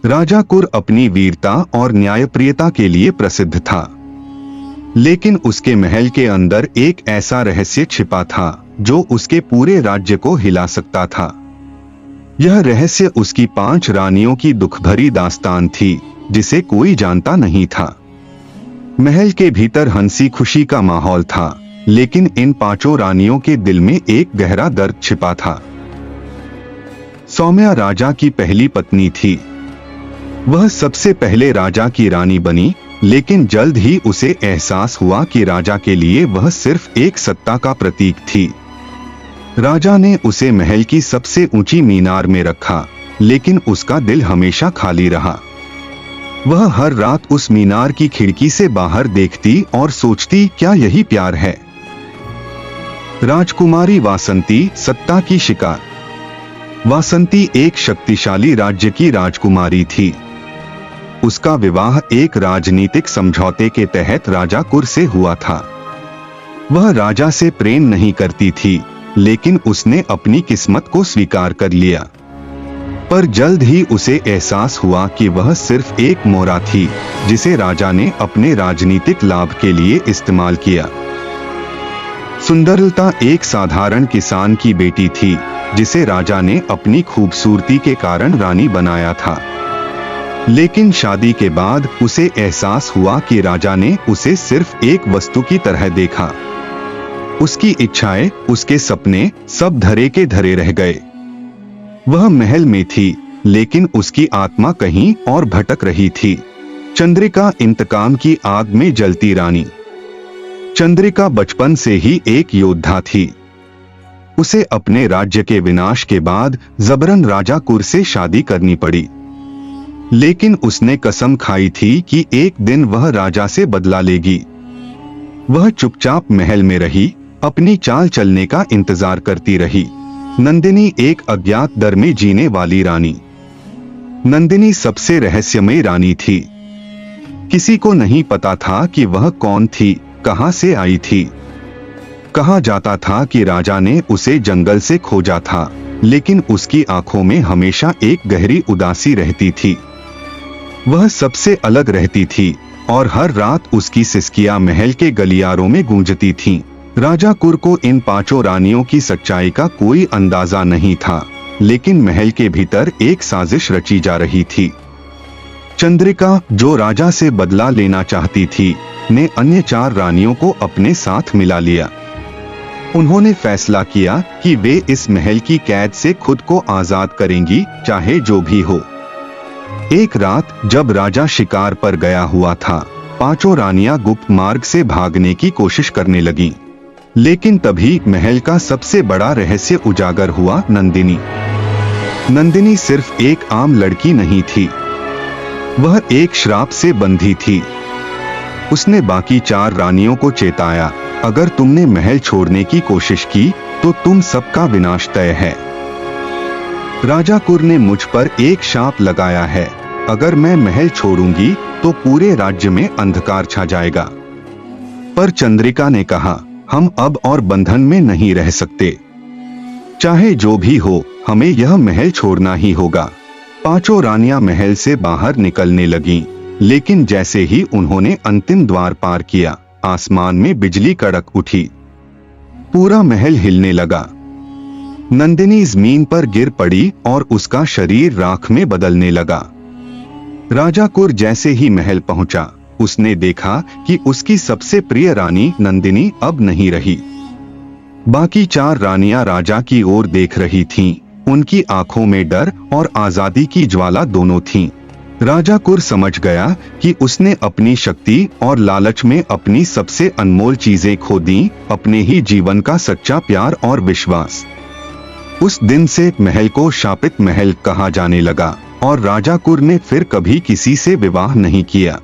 राजाकुर अपनी वीरता और न्यायप्रियता के लिए प्रसिद्ध था, लेकिन उसके महल के अंदर एक ऐसा रहस्य छिपा था जो उसके पूरे राज्य को हिला सकता था। यह रहस्य उसकी 5 रानियों की दुखभरी दास्तान थी, जिसे कोई जानता नहीं था। महल के भीतर हंसी खुशी का माहौल था, लेकिन इन 5 रानियों के दिल में एक गहरा दर्द छिपा था। सौम्या राजा की पहली पत्नी थी। वह सबसे पहले राजा की रानी बनी, लेकिन जल्द ही उसे एहसास हुआ कि राजा के लिए वह सिर्फ एक सत्ता का प्रतीक थी। राजा ने उसे महल की सबसे ऊंची मीनार में रखा, लेकिन उसका दिल हमेशा खाली रहा। वह हर रात उस मीनार की खिड़की से बाहर देखती और सोचती, क्या यही प्यार है? राजकुमारी वासंती, सत्ता की शिकार। वासंती एक शक्तिशाली राज्य की राजकुमारी थी। उसका विवाह एक राजनीतिक समझौते के तहत राजाकुर से हुआ था। वह राजा से प्रेम नहीं करती थी, लेकिन उसने अपनी किस्मत को स्वीकार कर लिया। पर जल्द ही उसे एहसास हुआ कि वह सिर्फ एक मोहरा थी, जिसे राजा ने अपने राजनीतिक लाभ के लिए इस्तेमाल किया। सुंदरलता एक साधारण किसान की बेटी थी, जिसे राजा ने अपनी खूबसूरती के कारण रानी बनाया था। लेकिन शादी के बाद उसे एहसास हुआ कि राजा ने उसे सिर्फ एक वस्तु की तरह देखा। उसकी इच्छाएं, उसके सपने सब धरे के धरे रह गए। वह महल में थी, लेकिन उसकी आत्मा कहीं और भटक रही थी। चंद्रिका, इंतकाम की आग में जलती रानी। चंद्रिका बचपन से ही एक योद्धा थी। उसे अपने राज्य के विनाश के बाद जबरन राजाकुर से शादी करनी पड़ी, लेकिन उसने कसम खाई थी कि एक दिन वह राजा से बदला लेगी। वह चुपचाप महल में रही, अपनी चाल चलने का इंतजार करती रही। नंदिनी एक अज्ञात दर में जीने वाली रानी। नंदिनी सबसे रहस्यमय रानी थी। किसी को नहीं पता था कि वह कौन थी, कहां से आई थी। कहा जाता था कि राजा ने उसे जंगल से खोजा था, लेकिन उसकी आंखों में हमेशा एक गहरी उदासी रहती थी। वह सबसे अलग रहती थी और हर रात उसकी सिसकियां महल के गलियारों में गूंजती थीं। राजाकुर को इन 5 रानियों की सच्चाई का कोई अंदाजा नहीं था, लेकिन महल के भीतर एक साजिश रची जा रही थी। चंद्रिका, जो राजा से बदला लेना चाहती थी, ने अन्य 4 रानियों को अपने साथ मिला लिया। उन्होंने फैसला किया कि वे इस महल की कैद से खुद को आजाद करेंगी, चाहे जो भी हो। एक रात जब राजा शिकार पर गया हुआ था, 5 रानियां गुप्त मार्ग से भागने की कोशिश करने लगीं। लेकिन तभी महल का सबसे बड़ा रहस्य उजागर हुआ। नंदिनी सिर्फ एक आम लड़की नहीं थी, वह एक श्राप से बंधी थी। उसने बाकी 4 रानियों को चेताया, अगर तुमने महल छोड़ने की कोशिश की तो तुम सबका विनाश तय है। राजाकुर ने मुझ पर एक शाप लगाया है, अगर मैं महल छोड़ूंगी तो पूरे राज्य में अंधकार छा जाएगा। पर चंद्रिका ने कहा, हम अब और बंधन में नहीं रह सकते। चाहे जो भी हो, हमें यह महल छोड़ना ही होगा। 5 रानियां महल से बाहर निकलने लगीं, लेकिन जैसे ही उन्होंने अंतिम द्वार पार किया, आसमान में बिजली कड़क उठी। पूरा महल हिलने लगा। नंदिनी जमीन पर गिर पड़ी और उसका शरीर राख में बदलने लगा। राजाकुर जैसे ही महल पहुंचा, उसने देखा कि उसकी सबसे प्रिय रानी नंदिनी अब नहीं रही। बाकी 4 रानियां राजा की ओर देख रही थीं। उनकी आंखों में डर और आजादी की ज्वाला दोनों थीं। राजाकुर समझ गया कि उसने अपनी शक्ति और लालच में अपनी सबसे अनमोल चीजें खो दी, अपने ही जीवन का सच्चा प्यार और विश्वास। उस दिन से महल को शापित महल कहा जाने लगा और राजाकुर ने फिर कभी किसी से विवाह नहीं किया।